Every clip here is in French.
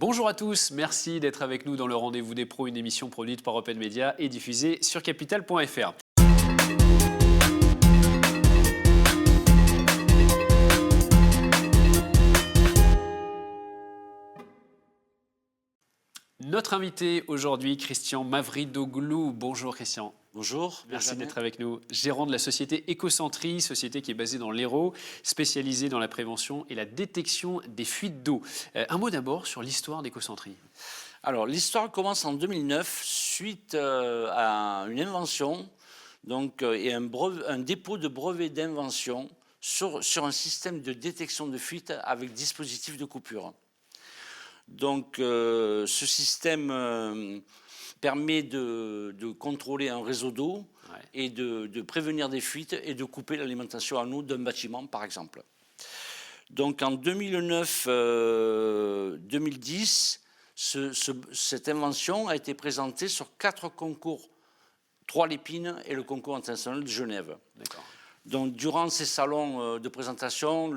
Bonjour à tous, merci d'être avec nous dans le Rendez-vous des pros, une émission produite par Open Media et diffusée sur capital.fr. Notre invité aujourd'hui, Christian Mavridoglou. Bonjour Christian. Bonjour. Merci d'être avec nous. Gérant de la société Ecocentri, société qui est basée dans l'Hérault, spécialisée dans la prévention et la détection des fuites d'eau. Un mot d'abord sur l'histoire d'Ecocentri. Alors, l'histoire commence en 2009 suite à une invention et un dépôt de brevet d'invention sur un système de détection de fuite avec dispositif de coupure. Donc, ce système permet de contrôler un réseau d'eau et de prévenir des fuites et de couper l'alimentation en eau d'un bâtiment, par exemple. Donc, en 2009-2010, cette invention a été présentée sur 4 concours, 3 Lépine et le concours international de Genève. D'accord. Donc, durant ces salons de présentation,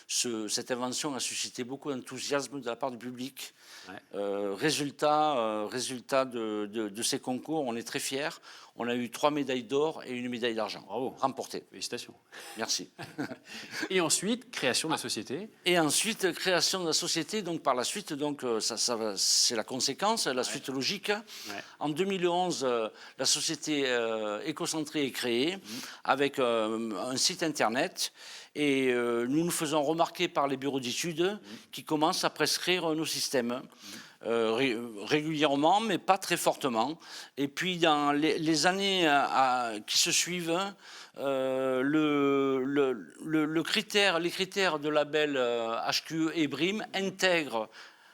cette invention a suscité beaucoup d'enthousiasme de la part du public. Résultat de ces concours, on est très fiers. On a eu 3 médailles d'or et 1 médaille d'argent. Bravo. Remportées. Félicitations. Merci. Et ensuite, création de la société. Et ensuite, création de la société. Donc, par la suite, c'est la conséquence, la suite logique. En 2011, la société Ecocentri est créée avec un site internet. Et nous nous faisons remarquer par les bureaux d'études qui commencent à prescrire nos systèmes. Régulièrement, mais pas très fortement. Et puis, dans les années qui se suivent, les critères de label HQE et BREEAM intègrent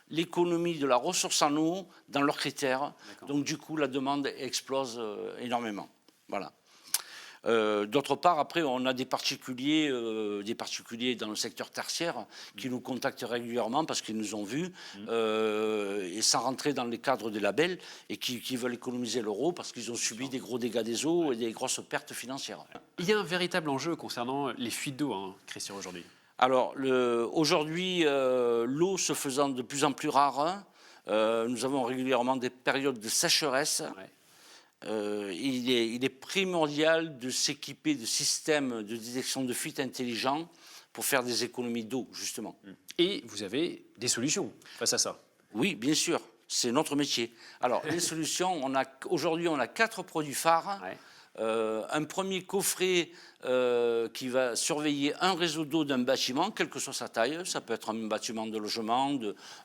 l'économie de la ressource en eau dans leurs critères. Donc, du coup, la demande explose énormément. Voilà. D'autre part, après, on a des particuliers dans le secteur tertiaire qui nous contactent régulièrement parce qu'ils nous ont vus et sans rentrer dans les cadres des labels et qui veulent économiser l'euro parce qu'ils ont subi des gros dégâts des eaux et des grosses pertes financières. Il y a un véritable enjeu concernant les fuites d'eau, Christian, aujourd'hui. Alors, aujourd'hui, l'eau se faisant de plus en plus rare, nous avons régulièrement des périodes de sécheresse. Il est primordial de s'équiper de systèmes de détection de fuite intelligents pour faire des économies d'eau, justement. Et vous avez des solutions face à ça? Oui, bien sûr, c'est notre métier. Alors, les solutions, aujourd'hui, on a 4 produits phares. Un premier coffret qui va surveiller un réseau d'eau d'un bâtiment, quelle que soit sa taille. Ça peut être un bâtiment de logement,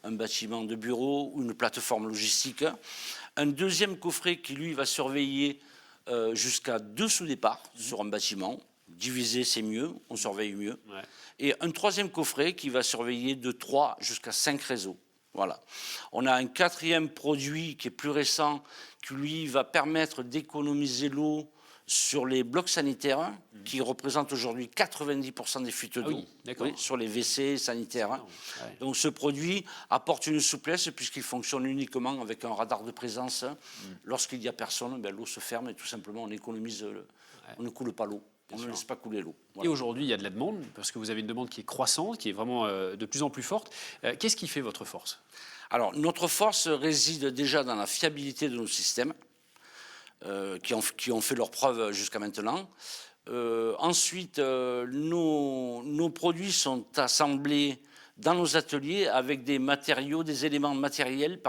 un bâtiment de bureau ou une plateforme logistique. Un deuxième coffret qui, lui, va surveiller jusqu'à 2 sous-départs sur un bâtiment. Diviser, c'est mieux, on surveille mieux. Et un troisième coffret qui va surveiller de 3 jusqu'à 5 réseaux. Voilà. On a un 4e produit qui est plus récent, qui, lui, va permettre d'économiser l'eau sur les blocs sanitaires, qui représentent aujourd'hui 90% des fuites d'eau, sur les WC sanitaires. Donc ce produit apporte une souplesse puisqu'il fonctionne uniquement avec un radar de présence. Lorsqu'il n'y a personne, l'eau se ferme et tout simplement on économise, on ne coule pas l'eau. On ne laisse pas couler l'eau. Voilà. Et aujourd'hui, il y a de la demande, parce que vous avez une demande qui est croissante, qui est vraiment de plus en plus forte. Qu'est-ce qui fait votre force? Alors, notre force réside déjà dans la fiabilité de nos systèmes, qui ont fait leurs preuves jusqu'à maintenant. Ensuite, nos produits sont assemblés dans nos ateliers avec des éléments matériels,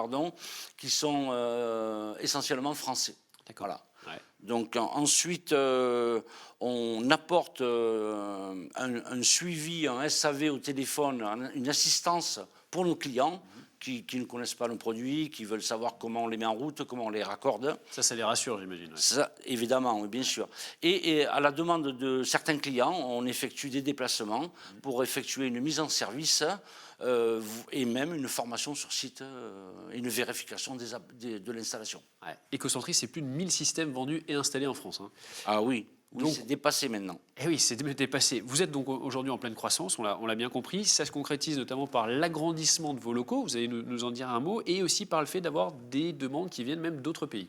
qui sont essentiellement français. D'accord. Voilà. Donc ensuite, on apporte un suivi, un SAV au téléphone, une assistance pour nos clients qui ne connaissent pas nos produits, qui veulent savoir comment on les met en route, comment on les raccorde. Ça les rassure, j'imagine. Ça, évidemment, oui, bien sûr. Et à la demande de certains clients, on effectue des déplacements pour effectuer une mise en service et même une formation sur site et une vérification de l'installation. Ecocentri, c'est plus de 1000 systèmes vendus et installés en France. Ah oui. Oui, c'est dépassé maintenant. Eh oui, c'est dépassé. Vous êtes donc aujourd'hui en pleine croissance, on l'a bien compris. Ça se concrétise notamment par l'agrandissement de vos locaux, vous allez nous en dire un mot, et aussi par le fait d'avoir des demandes qui viennent même d'autres pays.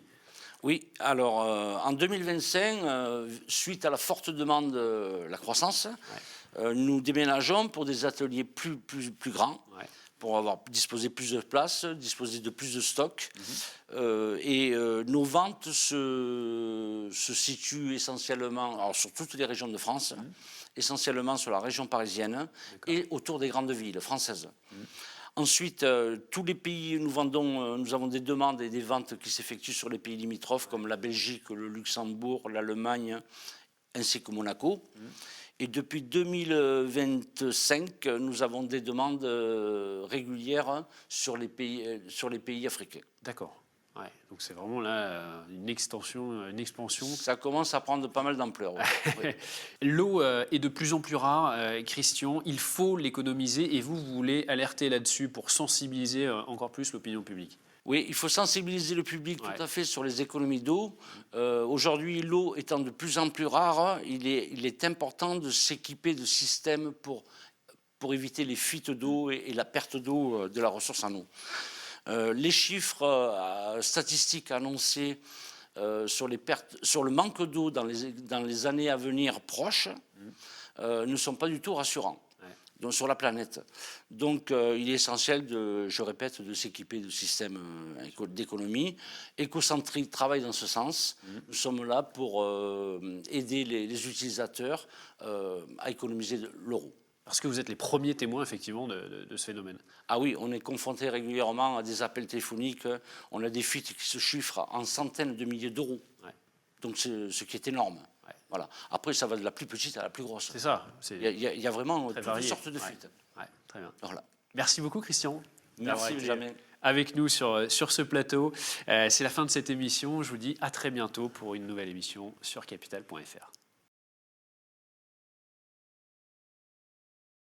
Oui, alors en 2025, suite à la forte demande de la croissance, nous déménageons pour des ateliers plus grands, pour disposer plus de place, disposer de plus de stock. Nos ventes se situent essentiellement, alors sur toutes les régions de France, essentiellement sur la région parisienne et autour des grandes villes françaises. Ensuite, tous les pays, nous avons des demandes et des ventes qui s'effectuent sur les pays limitrophes comme la Belgique, le Luxembourg, l'Allemagne ainsi que Monaco. Et depuis 2025, nous avons des demandes régulières sur les pays africains. D'accord. Ouais, donc c'est vraiment là une expansion. Ça commence à prendre pas mal d'ampleur. Oui. L'eau est de plus en plus rare, Christian. Il faut l'économiser et vous voulez alerter là-dessus pour sensibiliser encore plus l'opinion publique. Oui, il faut sensibiliser le public tout à fait sur les économies d'eau. Aujourd'hui, l'eau étant de plus en plus rare, il est important de s'équiper de systèmes pour éviter les fuites d'eau et la perte d'eau de la ressource en eau. Les chiffres statistiques annoncés sur le manque d'eau dans les années à venir proches ne sont pas du tout rassurants. Donc, sur la planète. Donc il est essentiel, je répète, de s'équiper de systèmes d'économie. Ecocentric travaille dans ce sens. Nous sommes là pour aider les utilisateurs à économiser l'euro. Parce que vous êtes les premiers témoins, effectivement, de ce phénomène. Ah oui, on est confronté régulièrement à des appels téléphoniques. On a des fuites qui se chiffrent en centaines de milliers d'euros. Ouais. Donc, ce qui est énorme. Ouais. Voilà. Après, ça va de la plus petite à la plus grosse. C'est ça. Il y a vraiment toutes sortes de fuites. Ouais, très bien. Voilà. Merci beaucoup, Christian. Merci, Benjamin. Avec nous sur ce plateau. C'est la fin de cette émission. Je vous dis à très bientôt pour une nouvelle émission sur capital.fr.